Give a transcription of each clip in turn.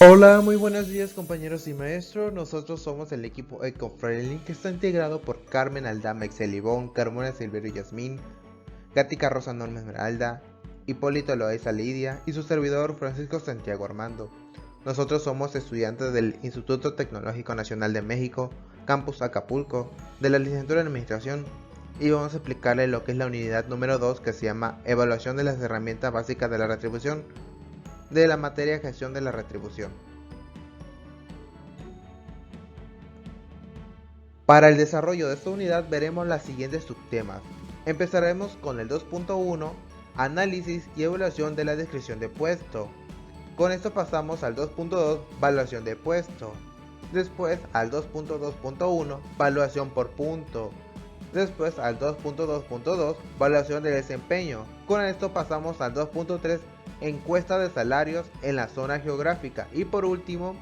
Hola, muy buenos días compañeros y maestros. Nosotros somos el equipo EcoFriendly que está integrado por Carmen Aldama Excelibón, Carmona Silverio Yasmín, Gatica Rosa Norma Esmeralda, Hipólito Loaiza Lidia y su servidor Francisco Santiago Armando. Nosotros somos estudiantes del Instituto Tecnológico Nacional de México, Campus Acapulco, de la licenciatura en Administración y vamos a explicarle lo que es la unidad número 2 que se llama Evaluación de las herramientas básicas de la retribución de la materia Gestión de la Retribución. Para el desarrollo de esta unidad veremos los siguientes subtemas. Empezaremos con el 2.1, análisis y evaluación de la descripción de puesto. Con esto pasamos al 2.2, evaluación de puesto. Después al 2.2.1, evaluación por punto. Después al 2.2.2, evaluación de desempeño. Con esto pasamos al 2.3, encuesta de salarios en la zona geográfica. Y por último,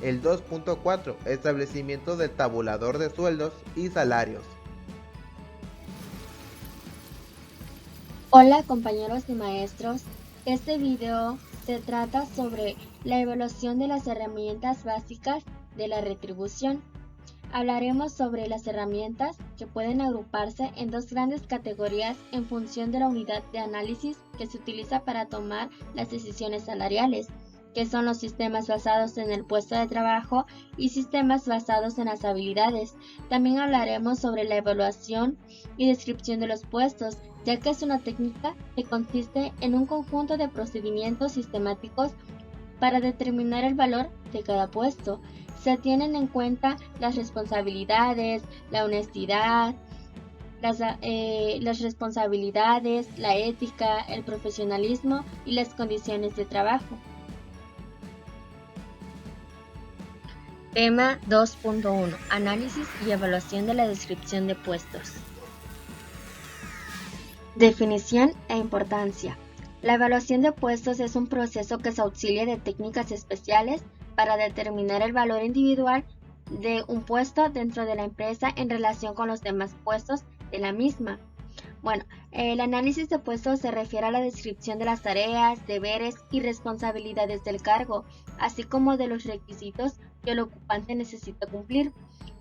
el 2.4, establecimiento del tabulador de sueldos y salarios. Hola compañeros y maestros, este video se trata sobre la evaluación de las herramientas básicas de la retribución. Hablaremos sobre las herramientas que pueden agruparse en dos grandes categorías en función de la unidad de análisis que se utiliza para tomar las decisiones salariales, que son los sistemas basados en el puesto de trabajo y sistemas basados en las habilidades. También hablaremos sobre la evaluación y descripción de los puestos, ya que es una técnica que consiste en un conjunto de procedimientos sistemáticos para determinar el valor de cada puesto. Se tienen en cuenta las responsabilidades, la honestidad, las responsabilidades, la ética, el profesionalismo y las condiciones de trabajo. Tema 2.1. Análisis y evaluación de la descripción de puestos. Definición e importancia. La evaluación de puestos es un proceso que se auxilia de técnicas especiales para determinar el valor individual de un puesto dentro de la empresa en relación con los demás puestos de la misma. El análisis de puestos se refiere a la descripción de las tareas, deberes y responsabilidades del cargo, así como de los requisitos que el ocupante necesita cumplir.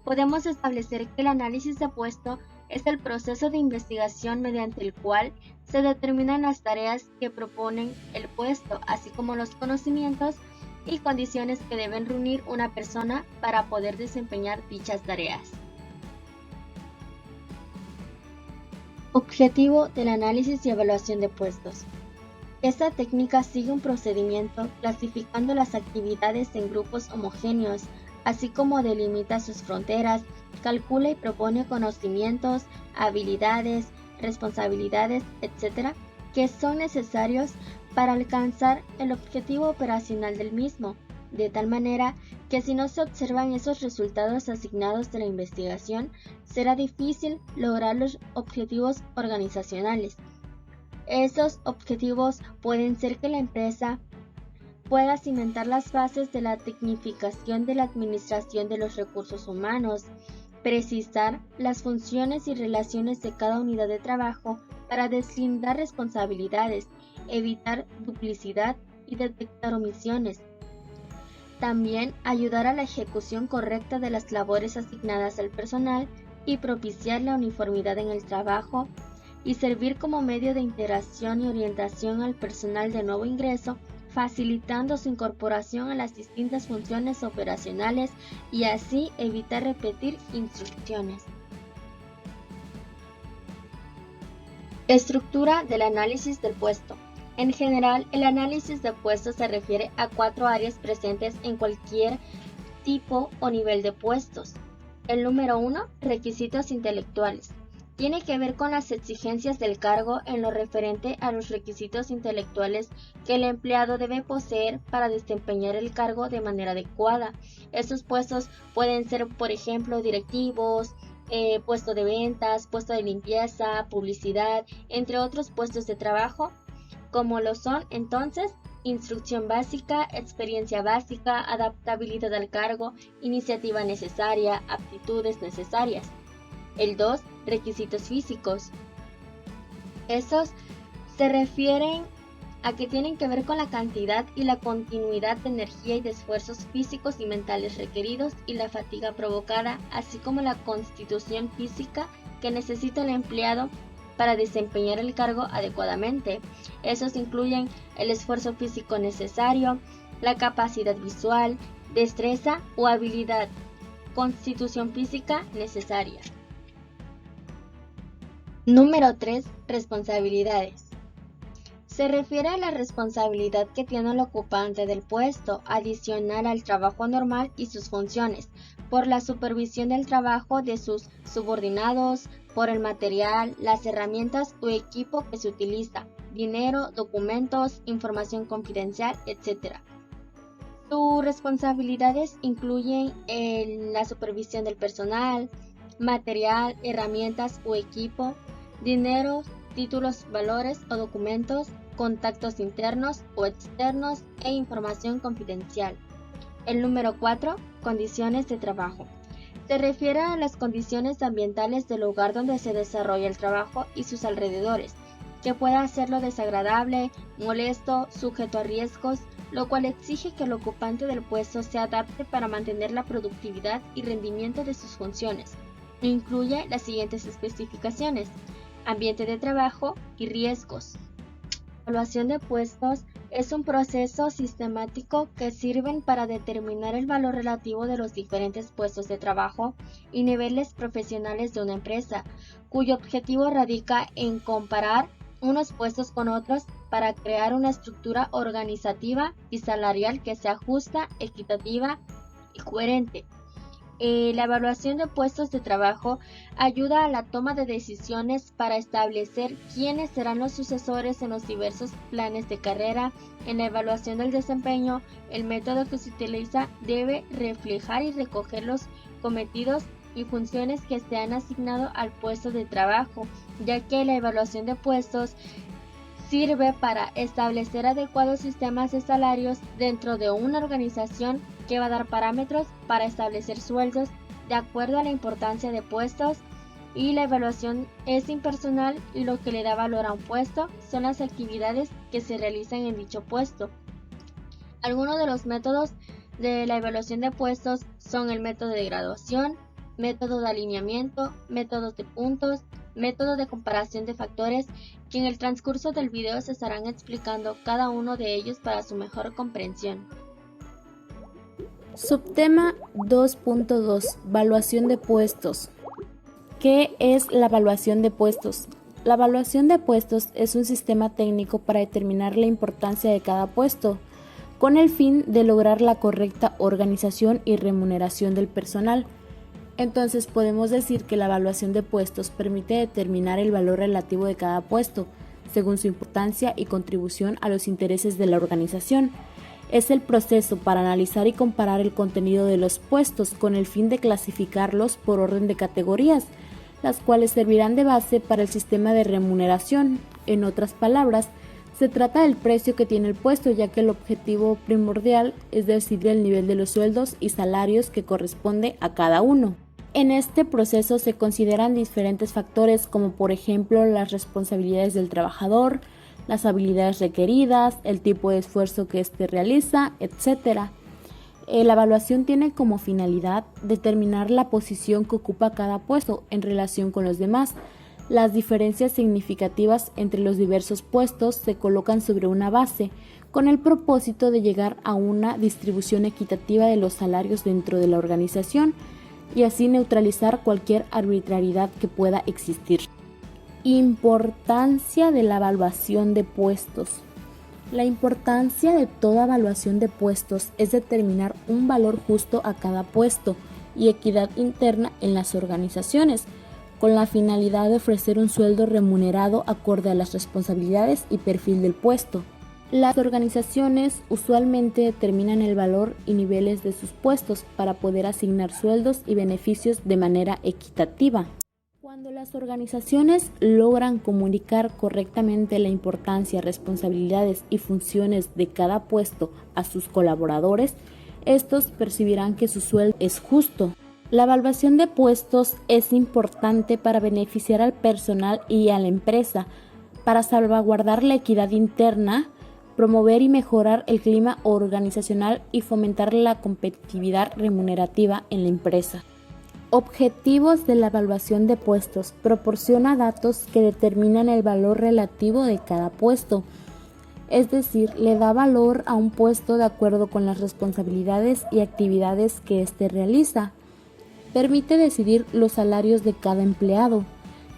Podemos establecer que el análisis de puesto es el proceso de investigación mediante el cual se determinan las tareas que proponen el puesto, así como los conocimientos y condiciones que deben reunir una persona para poder desempeñar dichas tareas. Objetivo del análisis y evaluación de puestos. Esta técnica sigue un procedimiento clasificando las actividades en grupos homogéneos, así como delimita sus fronteras, calcula y propone conocimientos, habilidades, responsabilidades, etc., que son necesarios para alcanzar el objetivo operacional del mismo, de tal manera que si no se observan esos resultados asignados de la investigación, será difícil lograr los objetivos organizacionales. Esos objetivos pueden ser que la empresa pueda cimentar las bases de la tecnificación de la administración de los recursos humanos, precisar las funciones y relaciones de cada unidad de trabajo para deslindar responsabilidades, evitar duplicidad y detectar omisiones. También ayudar a la ejecución correcta de las labores asignadas al personal y propiciar la uniformidad en el trabajo y servir como medio de integración y orientación al personal de nuevo ingreso, facilitando su incorporación a las distintas funciones operacionales y así evitar repetir instrucciones. Estructura del análisis del puesto. En general, el análisis de puesto se refiere a 4 áreas presentes en cualquier tipo o nivel de puestos. El número 1, requisitos intelectuales. Tiene que ver con las exigencias del cargo en lo referente a los requisitos intelectuales que el empleado debe poseer para desempeñar el cargo de manera adecuada. Estos puestos pueden ser, por ejemplo, directivos, puesto de ventas, puesto de limpieza, publicidad, entre otros puestos de trabajo, como lo son entonces instrucción básica, experiencia básica, adaptabilidad al cargo, iniciativa necesaria, aptitudes necesarias. El 2, requisitos físicos. Estos se refieren a que tienen que ver con la cantidad y la continuidad de energía y de esfuerzos físicos y mentales requeridos y la fatiga provocada, así como la constitución física que necesita el empleado para desempeñar el cargo adecuadamente. Estos incluyen el esfuerzo físico necesario, la capacidad visual, destreza o habilidad, constitución física necesaria. Número 3. Responsabilidades. Se refiere a la responsabilidad que tiene el ocupante del puesto, adicional al trabajo normal y sus funciones, por la supervisión del trabajo de sus subordinados, por el material, las herramientas o equipo que se utiliza, dinero, documentos, información confidencial, etc. Sus responsabilidades incluyen la supervisión del personal, material, herramientas o equipo, dinero, títulos, valores o documentos, contactos internos o externos e información confidencial. El número 4. Condiciones de trabajo. Se refiere a las condiciones ambientales del lugar donde se desarrolla el trabajo y sus alrededores, que pueda hacerlo desagradable, molesto, sujeto a riesgos, lo cual exige que el ocupante del puesto se adapte para mantener la productividad y rendimiento de sus funciones. Incluye las siguientes especificaciones: ambiente de trabajo y riesgos. La evaluación de puestos es un proceso sistemático que sirve para determinar el valor relativo de los diferentes puestos de trabajo y niveles profesionales de una empresa, cuyo objetivo radica en comparar unos puestos con otros para crear una estructura organizativa y salarial que sea justa, equitativa y coherente. La evaluación de puestos de trabajo ayuda a la toma de decisiones para establecer quiénes serán los sucesores en los diversos planes de carrera. En la evaluación del desempeño, el método que se utiliza debe reflejar y recoger los cometidos y funciones que se han asignado al puesto de trabajo, ya que la evaluación de puestos sirve para establecer adecuados sistemas de salarios dentro de una organización que va a dar parámetros para establecer sueldos de acuerdo a la importancia de puestos, y la evaluación es impersonal y lo que le da valor a un puesto son las actividades que se realizan en dicho puesto. Algunos de los métodos de la evaluación de puestos son el método de graduación, método de alineamiento, métodos de puntos, método de comparación de factores, que en el transcurso del video se estarán explicando cada uno de ellos para su mejor comprensión. Subtema 2.2. Evaluación de puestos. ¿Qué es la evaluación de puestos? La evaluación de puestos es un sistema técnico para determinar la importancia de cada puesto, con el fin de lograr la correcta organización y remuneración del personal. Entonces podemos decir que la evaluación de puestos permite determinar el valor relativo de cada puesto, según su importancia y contribución a los intereses de la organización. Es el proceso para analizar y comparar el contenido de los puestos con el fin de clasificarlos por orden de categorías, las cuales servirán de base para el sistema de remuneración. En otras palabras, se trata del precio que tiene el puesto, ya que el objetivo primordial es decidir el nivel de los sueldos y salarios que corresponde a cada uno. En este proceso se consideran diferentes factores, como por ejemplo las responsabilidades del trabajador, las habilidades requeridas, el tipo de esfuerzo que éste realiza, etc. La evaluación tiene como finalidad determinar la posición que ocupa cada puesto en relación con los demás. Las diferencias significativas entre los diversos puestos se colocan sobre una base, con el propósito de llegar a una distribución equitativa de los salarios dentro de la organización y así neutralizar cualquier arbitrariedad que pueda existir. Importancia de la evaluación de puestos. La importancia de toda evaluación de puestos es determinar un valor justo a cada puesto y equidad interna en las organizaciones, con la finalidad de ofrecer un sueldo remunerado acorde a las responsabilidades y perfil del puesto. Las organizaciones usualmente determinan el valor y niveles de sus puestos para poder asignar sueldos y beneficios de manera equitativa. Cuando las organizaciones logran comunicar correctamente la importancia, responsabilidades y funciones de cada puesto a sus colaboradores, estos percibirán que su sueldo es justo. La evaluación de puestos es importante para beneficiar al personal y a la empresa, para salvaguardar la equidad interna, promover y mejorar el clima organizacional y fomentar la competitividad remunerativa en la empresa. Objetivos de la evaluación de puestos. Proporciona datos que determinan el valor relativo de cada puesto. Es decir, le da valor a un puesto de acuerdo con las responsabilidades y actividades que éste realiza. Permite decidir los salarios de cada empleado.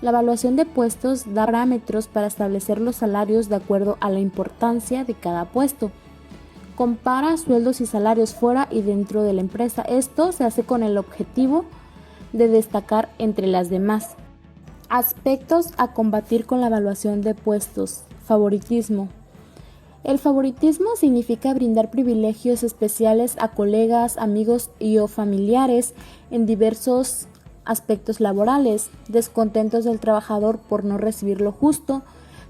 La evaluación de puestos da parámetros para establecer los salarios de acuerdo a la importancia de cada puesto. Compara sueldos y salarios fuera y dentro de la empresa. Esto se hace con el objetivo de destacar entre las demás. Aspectos a combatir con la evaluación de puestos. Favoritismo. El favoritismo significa brindar privilegios especiales a colegas, amigos o familiares en diversos aspectos laborales, descontentos del trabajador por no recibir lo justo,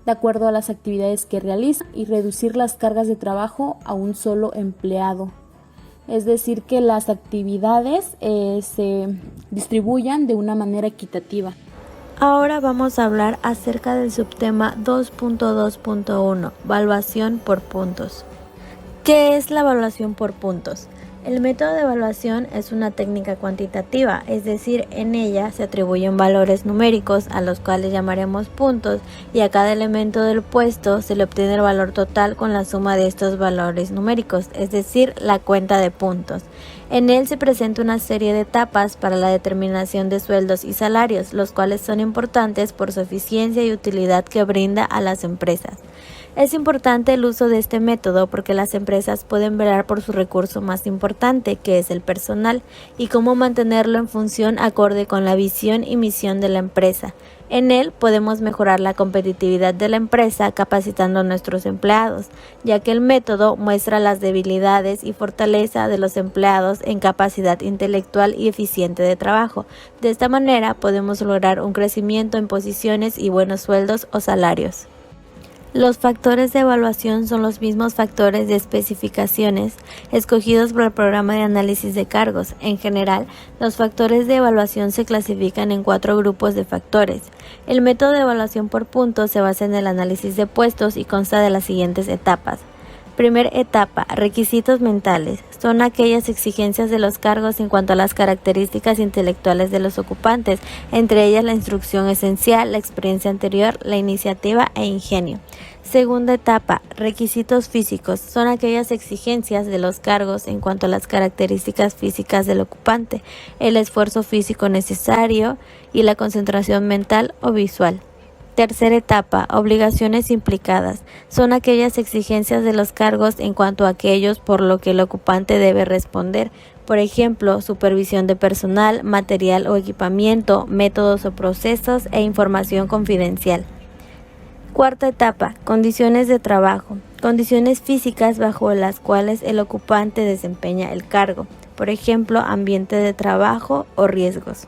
de acuerdo a las actividades que realiza, y reducir las cargas de trabajo a un solo empleado. Es decir, que las actividades se distribuyan de una manera equitativa. Ahora vamos a hablar acerca del subtema 2.2.1, evaluación por puntos. ¿Qué es la evaluación por puntos? El método de evaluación es una técnica cuantitativa, es decir, en ella se atribuyen valores numéricos a los cuales llamaremos puntos y a cada elemento del puesto se le obtiene el valor total con la suma de estos valores numéricos, es decir, la cuenta de puntos. En él se presenta una serie de etapas para la determinación de sueldos y salarios, los cuales son importantes por su eficiencia y utilidad que brinda a las empresas. Es importante el uso de este método porque las empresas pueden velar por su recurso más importante, que es el personal, y cómo mantenerlo en función acorde con la visión y misión de la empresa. En él podemos mejorar la competitividad de la empresa capacitando a nuestros empleados, ya que el método muestra las debilidades y fortaleza de los empleados en capacidad intelectual y eficiente de trabajo. De esta manera podemos lograr un crecimiento en posiciones y buenos sueldos o salarios. Los factores de evaluación son los mismos factores de especificaciones escogidos por el programa de análisis de cargos. En general, los factores de evaluación se clasifican en 4 grupos de factores. El método de evaluación por puntos se basa en el análisis de puestos y consta de las siguientes etapas. Primera etapa, requisitos mentales. Son aquellas exigencias de los cargos en cuanto a las características intelectuales de los ocupantes, entre ellas la instrucción esencial, la experiencia anterior, la iniciativa e ingenio. Segunda etapa, requisitos físicos. Son aquellas exigencias de los cargos en cuanto a las características físicas del ocupante, el esfuerzo físico necesario y la concentración mental o visual. Tercera etapa, obligaciones implicadas. Son aquellas exigencias de los cargos en cuanto a aquellos por lo que el ocupante debe responder. Por ejemplo, supervisión de personal, material o equipamiento, métodos o procesos e información confidencial. Cuarta etapa, condiciones de trabajo. Condiciones físicas bajo las cuales el ocupante desempeña el cargo. Por ejemplo, ambiente de trabajo o riesgos.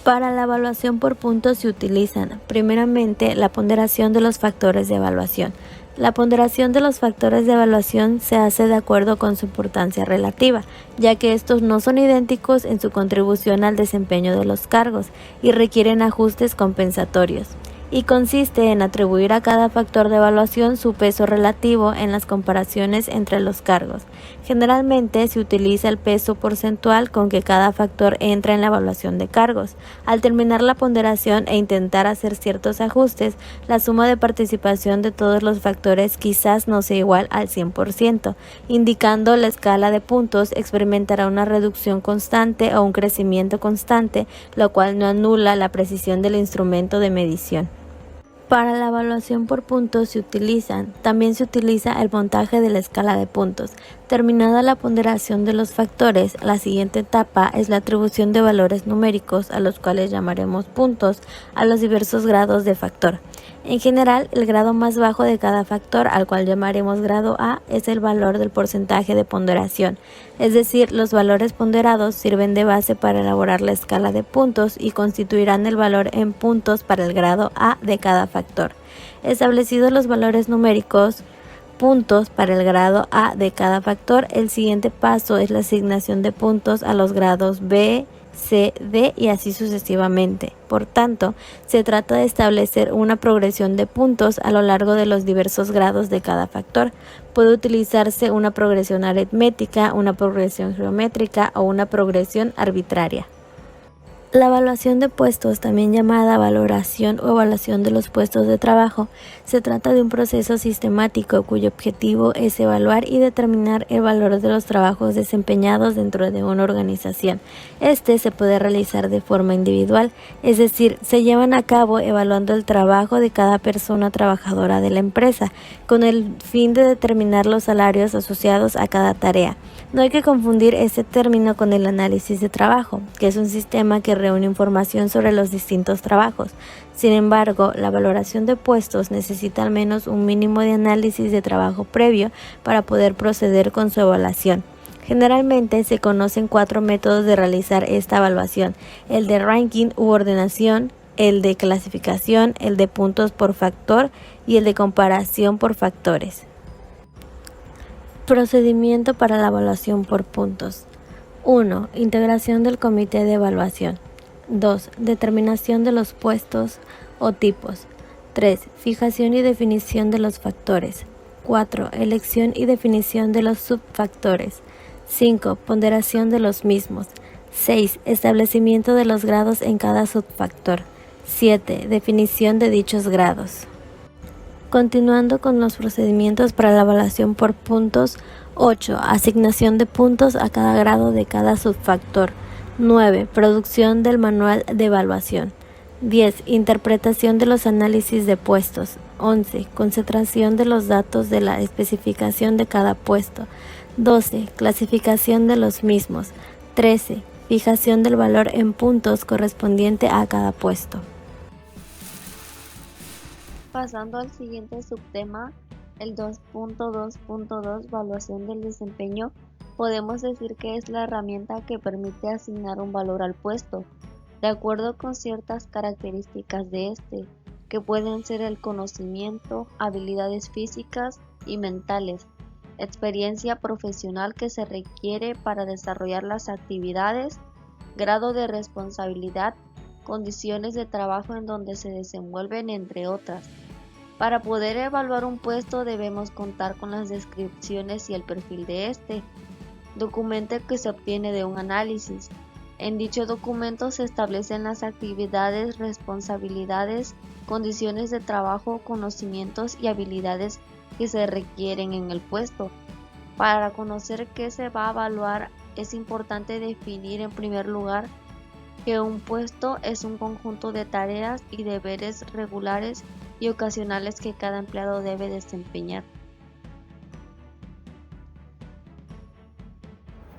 Para la evaluación por puntos se utilizan, primeramente, la ponderación de los factores de evaluación. La ponderación de los factores de evaluación se hace de acuerdo con su importancia relativa, ya que estos no son idénticos en su contribución al desempeño de los cargos y requieren ajustes compensatorios. Y consiste en atribuir a cada factor de evaluación su peso relativo en las comparaciones entre los cargos. Generalmente se utiliza el peso porcentual con que cada factor entra en la evaluación de cargos. Al terminar la ponderación e intentar hacer ciertos ajustes, la suma de participación de todos los factores quizás no sea igual al 100%, indicando la escala de puntos experimentará una reducción constante o un crecimiento constante, lo cual no anula la precisión del instrumento de medición. Para la evaluación por puntos también se utiliza el montaje de la escala de puntos. Terminada la ponderación de los factores, la siguiente etapa es la atribución de valores numéricos, a los cuales llamaremos puntos, a los diversos grados de factor. En general, el grado más bajo de cada factor, al cual llamaremos grado A, es el valor del porcentaje de ponderación. Es decir, los valores ponderados sirven de base para elaborar la escala de puntos y constituirán el valor en puntos para el grado A de cada factor. Establecidos los valores numéricos, puntos para el grado A de cada factor, el siguiente paso es la asignación de puntos a los grados B, C, D y así sucesivamente. Por tanto, se trata de establecer una progresión de puntos a lo largo de los diversos grados de cada factor. Puede utilizarse una progresión aritmética, una progresión geométrica o una progresión arbitraria. La evaluación de puestos, también llamada valoración o evaluación de los puestos de trabajo, se trata de un proceso sistemático cuyo objetivo es evaluar y determinar el valor de los trabajos desempeñados dentro de una organización. Este se puede realizar de forma individual, es decir, se llevan a cabo evaluando el trabajo de cada persona trabajadora de la empresa, con el fin de determinar los salarios asociados a cada tarea. No hay que confundir este término con el análisis de trabajo, que es un sistema que reúne información sobre los distintos trabajos. Sin embargo, la valoración de puestos necesita al menos un mínimo de análisis de trabajo previo para poder proceder con su evaluación. Generalmente se conocen 4 métodos de realizar esta evaluación: el de ranking u ordenación, el de clasificación, el de puntos por factor y el de comparación por factores. Procedimiento para la evaluación por puntos. 1. Integración del comité de evaluación. 2. Determinación de los puestos o tipos. 3. Fijación y definición de los factores. 4. Elección y definición de los subfactores. 5. Ponderación de los mismos. 6. Establecimiento de los grados en cada subfactor. 7. Definición de dichos grados. Continuando con los procedimientos para la evaluación por puntos. 8. Asignación de puntos a cada grado de cada subfactor. 9. Producción del manual de evaluación. 10. Interpretación de los análisis de puestos. 11. Concentración de los datos de la especificación de cada puesto. 12. Clasificación de los mismos. 13. Fijación del valor en puntos correspondiente a cada puesto. Pasando al siguiente subtema, el 2.2.2, evaluación del desempeño, podemos decir que es la herramienta que permite asignar un valor al puesto, de acuerdo con ciertas características de este, que pueden ser el conocimiento, habilidades físicas y mentales, experiencia profesional que se requiere para desarrollar las actividades, grado de responsabilidad, condiciones de trabajo en donde se desenvuelven, entre otras. Para poder evaluar un puesto debemos contar con las descripciones y el perfil de este, documento que se obtiene de un análisis. En dicho documento se establecen las actividades, responsabilidades, condiciones de trabajo, conocimientos y habilidades que se requieren en el puesto. Para conocer qué se va a evaluar es importante definir en primer lugar que un puesto es un conjunto de tareas y deberes regulares y ocasionales que cada empleado debe desempeñar.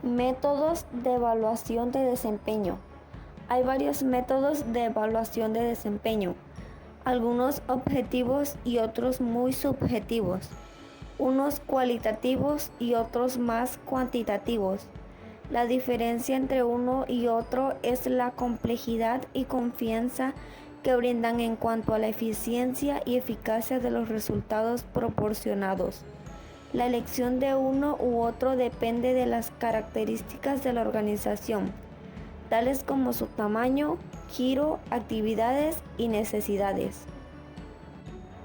Métodos de evaluación de desempeño. Hay varios métodos de evaluación de desempeño, algunos objetivos y otros muy subjetivos, unos cualitativos y otros más cuantitativos. La diferencia entre uno y otro es la complejidad y confianza que brindan en cuanto a la eficiencia y eficacia de los resultados proporcionados. La elección de uno u otro depende de las características de la organización, tales como su tamaño, giro, actividades y necesidades.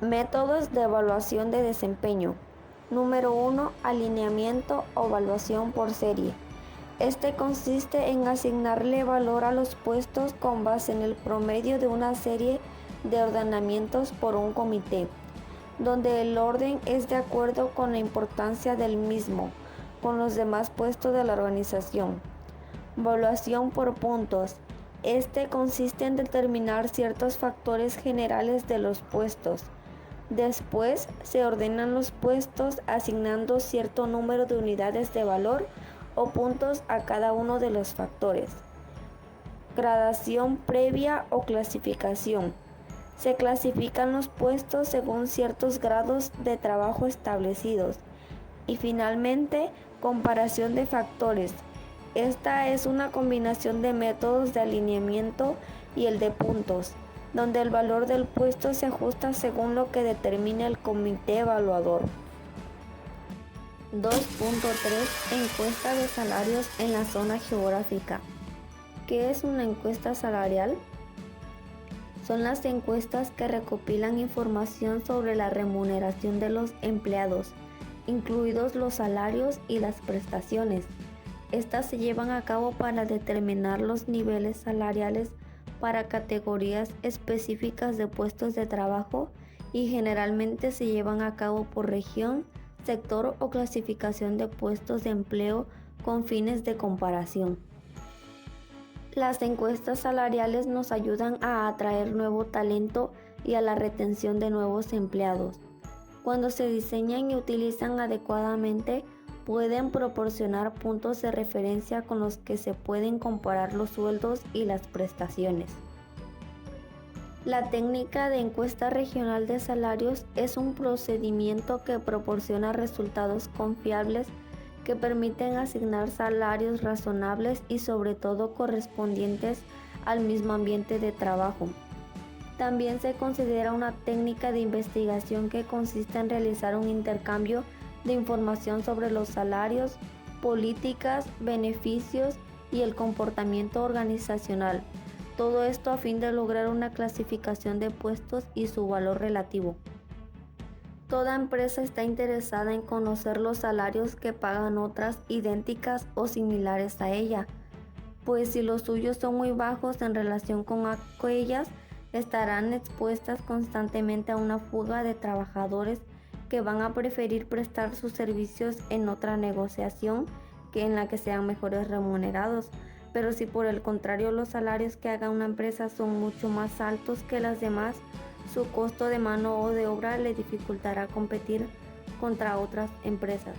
Métodos de evaluación de desempeño. Número 1. Alineamiento o evaluación por serie. Este consiste en asignarle valor a los puestos con base en el promedio de una serie de ordenamientos por un comité, donde el orden es de acuerdo con la importancia del mismo con los demás puestos de la organización. Evaluación por puntos. Este consiste en determinar ciertos factores generales de los puestos. Después se ordenan los puestos asignando cierto número de unidades de valor o puntos a cada uno de los factores. Gradación previa o clasificación. Se clasifican los puestos según ciertos grados de trabajo establecidos. Y finalmente, comparación de factores. Esta es una combinación de métodos de alineamiento y el de puntos, donde el valor del puesto se ajusta según lo que determine el comité evaluador. 2.3. Encuesta de salarios en la zona geográfica. ¿Qué es una encuesta salarial? Son las encuestas que recopilan información sobre la remuneración de los empleados, incluidos los salarios y las prestaciones. Estas se llevan a cabo para determinar los niveles salariales para categorías específicas de puestos de trabajo y generalmente se llevan a cabo por región, sector o clasificación de puestos de empleo con fines de comparación. Las encuestas salariales nos ayudan a atraer nuevo talento y a la retención de nuevos empleados. Cuando se diseñan y utilizan adecuadamente, pueden proporcionar puntos de referencia con los que se pueden comparar los sueldos y las prestaciones. La técnica de encuesta regional de salarios es un procedimiento que proporciona resultados confiables que permiten asignar salarios razonables y sobre todo correspondientes al mismo ambiente de trabajo. También se considera una técnica de investigación que consiste en realizar un intercambio de información sobre los salarios, políticas, beneficios y el comportamiento organizacional. Todo esto a fin de lograr una clasificación de puestos y su valor relativo. Toda empresa está interesada en conocer los salarios que pagan otras idénticas o similares a ella, pues si los suyos son muy bajos en relación con aquellas, estarán expuestas constantemente a una fuga de trabajadores que van a preferir prestar sus servicios en otra negociación que en la que sean mejores remunerados. Pero si por el contrario los salarios que haga una empresa son mucho más altos que las demás, su costo de mano o de obra le dificultará competir contra otras empresas.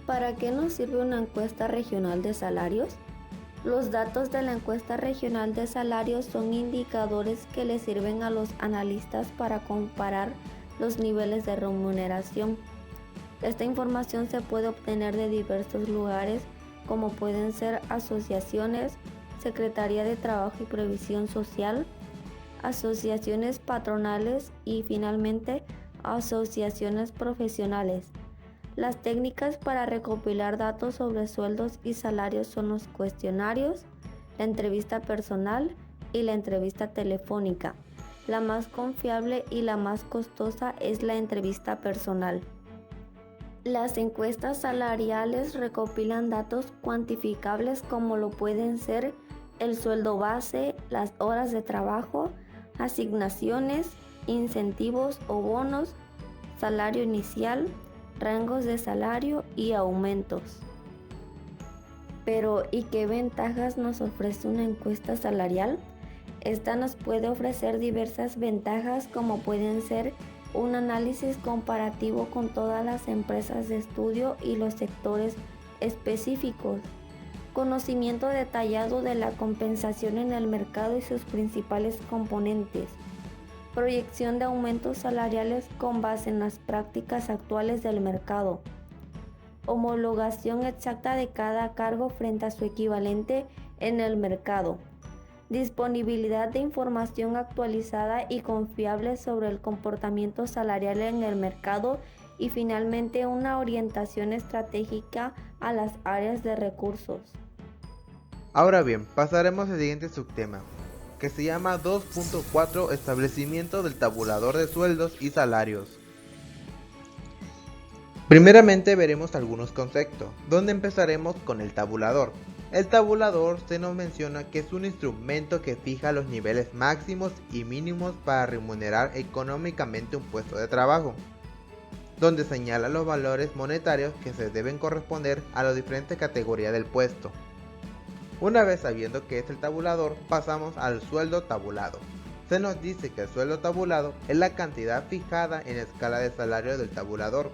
¿Para qué nos sirve una encuesta regional de salarios? Los datos de la encuesta regional de salarios son indicadores que le sirven a los analistas para comparar los niveles de remuneración. Esta información se puede obtener de diversos lugares, como pueden ser asociaciones, Secretaría de Trabajo y Previsión Social, asociaciones patronales y finalmente asociaciones profesionales. Las técnicas para recopilar datos sobre sueldos y salarios son los cuestionarios, la entrevista personal y la entrevista telefónica. La más confiable y la más costosa es la entrevista personal. Las encuestas salariales recopilan datos cuantificables como lo pueden ser el sueldo base, las horas de trabajo, asignaciones, incentivos o bonos, salario inicial, rangos de salario y aumentos. Pero, ¿y qué ventajas nos ofrece una encuesta salarial? Esta nos puede ofrecer diversas ventajas como pueden ser un análisis comparativo con todas las empresas de estudio y los sectores específicos, conocimiento detallado de la compensación en el mercado y sus principales componentes, proyección de aumentos salariales con base en las prácticas actuales del mercado, homologación exacta de cada cargo frente a su equivalente en el mercado, disponibilidad de información actualizada y confiable sobre el comportamiento salarial en el mercado y finalmente una orientación estratégica a las áreas de recursos. Ahora bien, pasaremos al siguiente subtema, que se llama 2.4 Establecimiento del tabulador de sueldos y salarios. Primeramente veremos algunos conceptos, donde empezaremos con el tabulador. El tabulador se nos menciona que es un instrumento que fija los niveles máximos y mínimos para remunerar económicamente un puesto de trabajo, donde señala los valores monetarios que se deben corresponder a las diferentes categorías del puesto. Una vez sabiendo qué es el tabulador, pasamos al sueldo tabulado. Se nos dice que el sueldo tabulado es la cantidad fijada en la escala de salario del tabulador,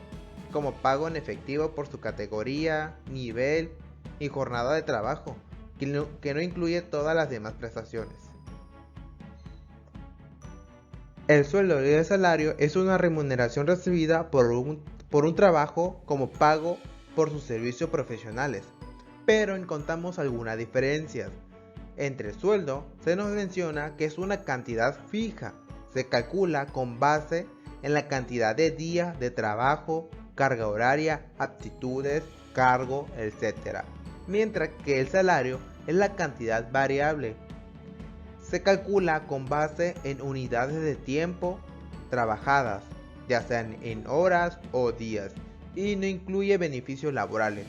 como pago en efectivo por su categoría, nivel y jornada de trabajo, que no incluye todas las demás prestaciones. El sueldo y el salario es una remuneración recibida por un trabajo como pago por sus servicios profesionales, pero encontramos algunas diferencias. Entre sueldo se nos menciona que es una cantidad fija, se calcula con base en la cantidad de días de trabajo, carga horaria, aptitudes, cargo, etc. mientras que el salario es la cantidad variable. Se calcula con base en unidades de tiempo trabajadas, ya sean en horas o días, y no incluye beneficios laborales.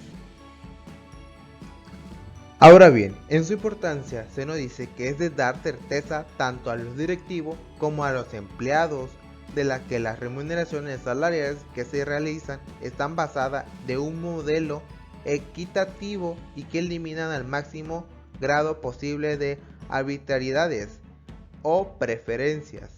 Ahora bien, en su importancia se nos dice que es de dar certeza tanto a los directivos como a los empleados de que las remuneraciones salariales que se realizan están basadas de un modelo equitativo y que eliminan al máximo grado posible de arbitrariedades o preferencias.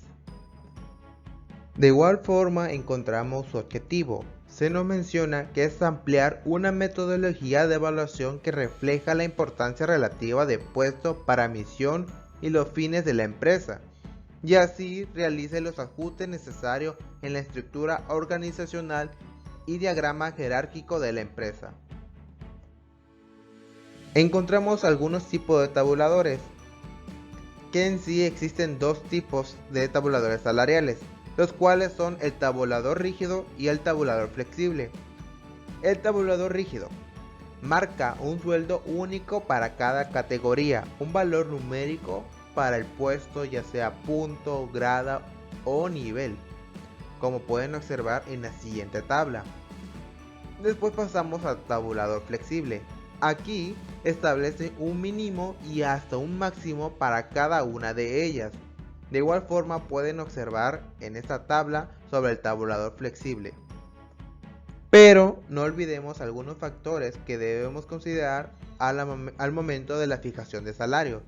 De igual forma encontramos su objetivo. Se nos menciona que es ampliar una metodología de evaluación que refleja la importancia relativa de puesto para misión y los fines de la empresa, y así realice los ajustes necesarios en la estructura organizacional y diagrama jerárquico de la empresa. Encontramos algunos tipos de tabuladores, que en sí existen dos tipos de tabuladores salariales, los cuales son el tabulador rígido y el tabulador flexible. El tabulador rígido marca un sueldo único para cada categoría, un valor numérico para el puesto, ya sea punto, grado o nivel, como pueden observar en la siguiente tabla. Después pasamos al tabulador flexible. Aquí establece un mínimo y hasta un máximo para cada una de ellas. De igual forma pueden observar en esta tabla sobre el tabulador flexible. Pero no olvidemos algunos factores que debemos considerar al momento de la fijación de salario.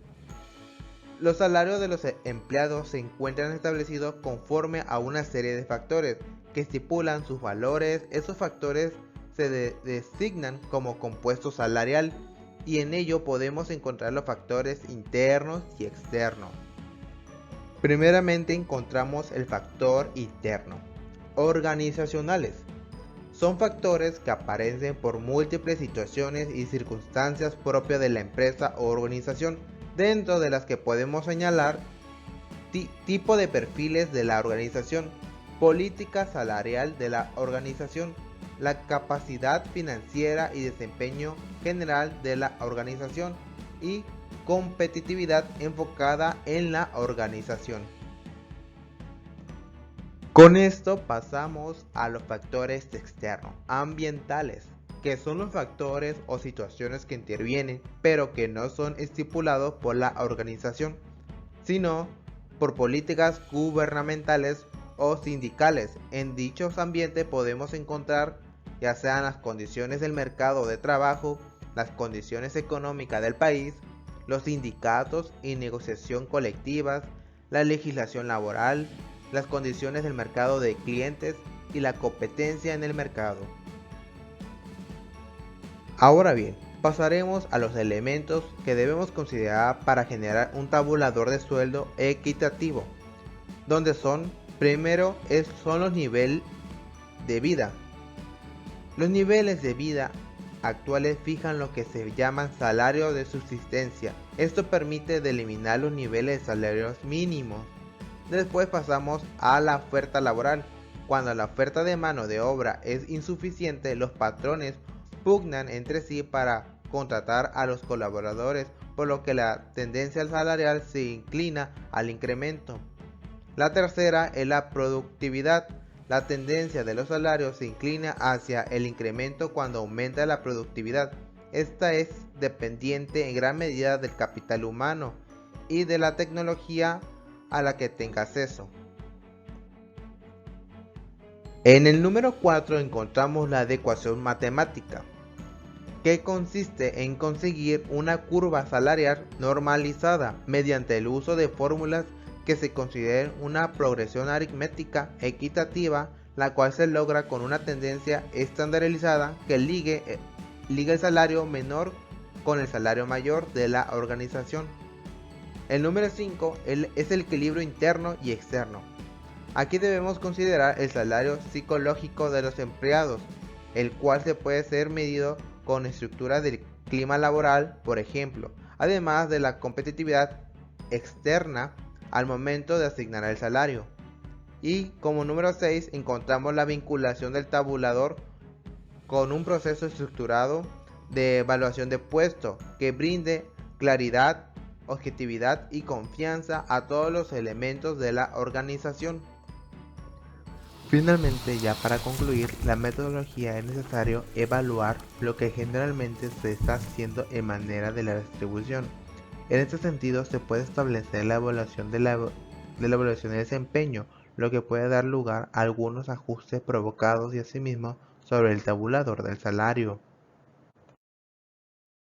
Los salarios de los empleados se encuentran establecidos conforme a una serie de factores que estipulan sus valores. Esos factores se designan como compuesto salarial y en ello podemos encontrar los factores internos y externos. Primeramente encontramos el factor interno. Organizacionales. Son factores que aparecen por múltiples situaciones y circunstancias propias de la empresa o organización, dentro de las que podemos señalar tipo de perfiles de la organización, política salarial de la organización, la capacidad financiera y desempeño general de la organización y competitividad enfocada en la organización. Con esto pasamos a los factores externos, ambientales, que son los factores o situaciones que intervienen, pero que no son estipulados por la organización, sino por políticas gubernamentales o sindicales. En dichos ambientes podemos encontrar ya sean las condiciones del mercado de trabajo, las condiciones económicas del país, los sindicatos y negociación colectivas, la legislación laboral, las condiciones del mercado de clientes y la competencia en el mercado. Ahora bien, pasaremos a los elementos que debemos considerar para generar un tabulador de sueldo equitativo, donde son los niveles de vida. Los niveles de vida actuales fijan lo que se llaman salarios de subsistencia. Esto permite delimitar los niveles de salarios mínimos. Después pasamos a la oferta laboral. Cuando la oferta de mano de obra es insuficiente, los patrones pugnan entre sí para contratar a los colaboradores, por lo que la tendencia salarial se inclina al incremento. La tercera es la productividad. La tendencia de los salarios se inclina hacia el incremento cuando aumenta la productividad. Esta es dependiente en gran medida del capital humano y de la tecnología a la que tenga acceso. En el número 4 encontramos la adecuación matemática, que consiste en conseguir una curva salarial normalizada mediante el uso de fórmulas que se consideren una progresión aritmética equitativa, la cual se logra con una tendencia estandarizada que ligue el salario menor con el salario mayor de la organización. El número 5 es el equilibrio interno y externo. Aquí debemos considerar el salario psicológico de los empleados, el cual se puede ser medido con estructuras del clima laboral, por ejemplo, además de la competitividad externa al momento de asignar el salario. Y como número 6 encontramos la vinculación del tabulador con un proceso estructurado de evaluación de puesto que brinde claridad, objetividad y confianza a todos los elementos de la organización. Finalmente, ya para concluir, la metodología es necesario evaluar lo que generalmente se está haciendo en manera de la distribución. En este sentido, se puede establecer la evaluación de la evaluación de desempeño, lo que puede dar lugar a algunos ajustes provocados y asimismo sobre el tabulador del salario.